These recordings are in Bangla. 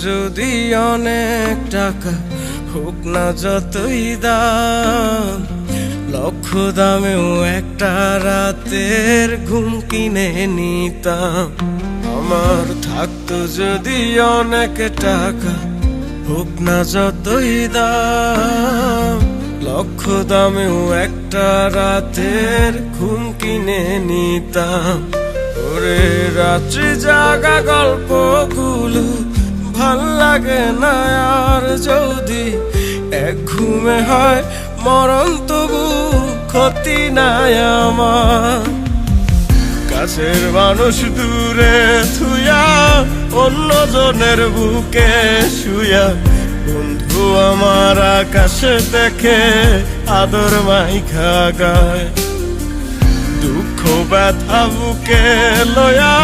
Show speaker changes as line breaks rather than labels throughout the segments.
যদি অনেক টাকা হোক না যতই দাম, লক্ষ দামেও একটা রাতের ঘুম কিনে নিতাম। আমার থাকতো যদি অনেক টাকা হোক না যতই দাম, লক্ষ দামেও একটা রাতের ঘুম কিনে নিতাম। ওরে রাত্রি জাগা গল্পগুলো ভাল লাগে না আর, যদি এক ঘুমে হয় মরণ তবু ক্ষতি নাই আমার। কাছের মানুষ দূরে থুয়া অন্য জনের বুকে শুয়া, বন্ধু আমার আকাশে দেখে আদর মাইখা গায়। দুঃখ ব্যথা বুকে লয়া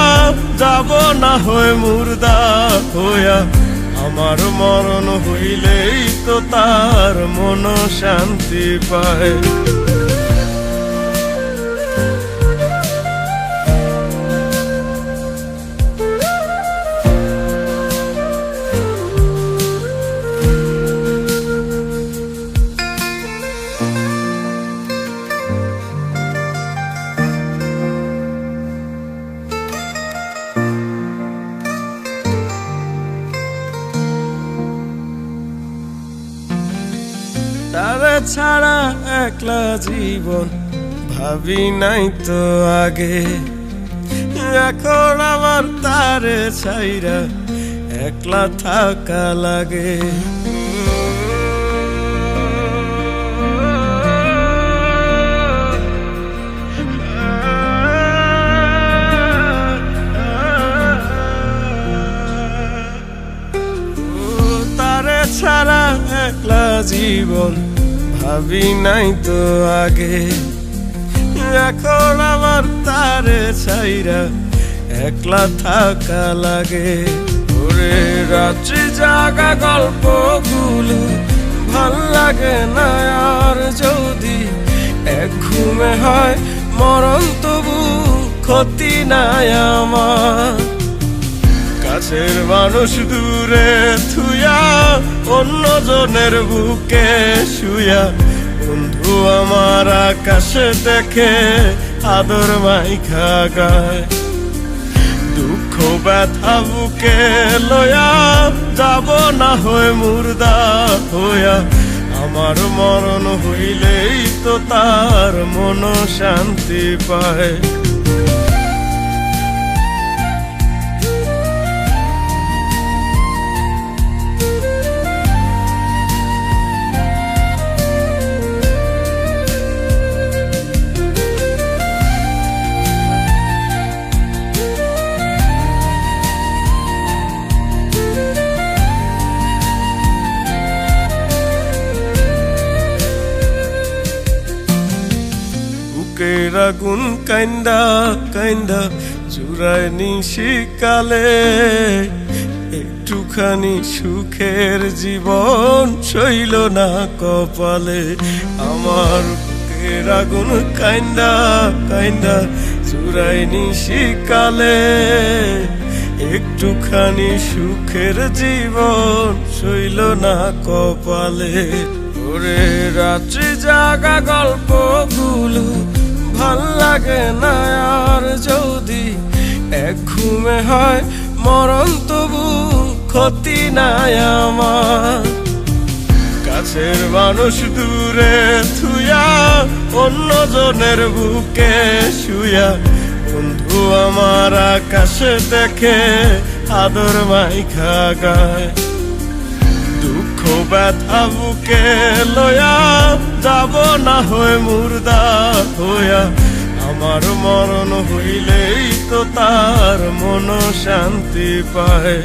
যাব না হয় মুর্দা হইয়া, আমার মরণ হইলেই তো তার মন শান্তি পায়। তারা ছাড়া একলা জীবন ভাবি নাই তো আগে, এখন আমার তারে ছাইরা একলা থাকা লাগে। তারে ছাড়া একলা জীবন ভাবি নাই তো আগে, এখন আমার তারে ছাইরা একলা থাকা লাগে। ওরে রাত্রি জাগা গল্পগুলো ভাল লাগে না আর, যদি এক ঘুমে হয় মরণ তবু ক্ষতি নাই আমার। কাছের মানুষ দূরে থুয়া অন্য জনের বুকে শুয়া, বন্ধু আমার আকাশে দেখে আদর মাইখা গায়। দুঃখ ব্যথা বুকে লয়া যাব না হয় মুর্দা হইয়া, আমার মরণ হইলেই তো তার মন শান্তি পায়। বুকের আগুন কাইন্দা কাইন্দা জুড়ায় নিশিকালে, একটুখানি সুখের জীবন সইল না কপালে। আমার বুকের আগুন কাইন্দা কাইন্দা জুড়ায় নিশিকালে, একটুখানি সুখের জীবন সইল না কপালে। ওরে রাত্রি জাগা গল্পগুলো ভাল লাগে না আর, যদি এক ঘুমে হয় মরণ তবু ক্ষতি নাই আমার। কাছের মানুষ দূরে থুয়া অন্য জনের বুকে শুয়া, বন্ধু আমার আকাশে দেখে আদর মাইখা গায়। দুঃখ ব্যথা বুকে লয়া যাব না হয় মুর্দা হইয়া, আমার মরণ হইলেই তো তার মন শান্তি পায়।